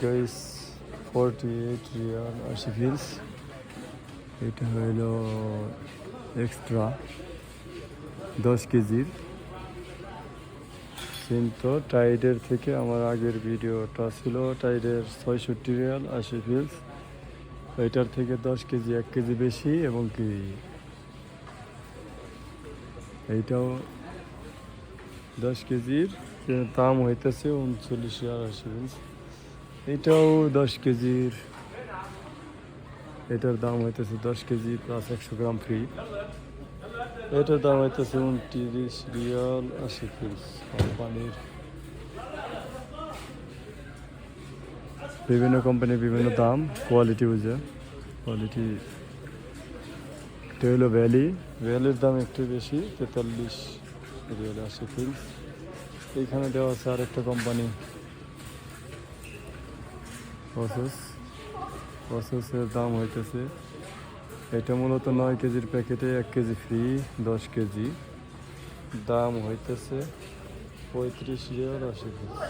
Guys 48 Real 80 feels. এটা হলো extra 10 কেজির। কিন্তু টাইডের থেকে আমার আগের ভিডিওটা ছিল টাইডের 66 রিয়াল 80 ফিলস। এটার থেকে 10 কেজি 1 কেজি বেশি, এবং কি এইটাও 10 কেজির দাম হইতেছে 39 রিয়াল 80 ফিলস। এটাও 10 কেজির, এটার দাম হইতেছে 10 কেজি প্লাস 100 গ্রাম ফ্রি। এটার দাম হইতেছে 29 রিয়াল 80 ফিলস। কোম্পানির বিভিন্ন কোম্পানির বিভিন্ন দাম, কোয়ালিটি বুঝে। কোয়ালিটি এটা হলো ভ্যালির দাম একটু বেশি, 43 রিয়াল 80 ফিলস। এইখানে দেওয়া আছে আরেকটা কোম্পানি প্রসেসের দাম হইতেছে, এটা মূলত 9 কেজির প্যাকেটে 1 কেজি ফ্রি, 10 কেজি দাম হইতেছে 35 রিয়াল 80 ফিলস।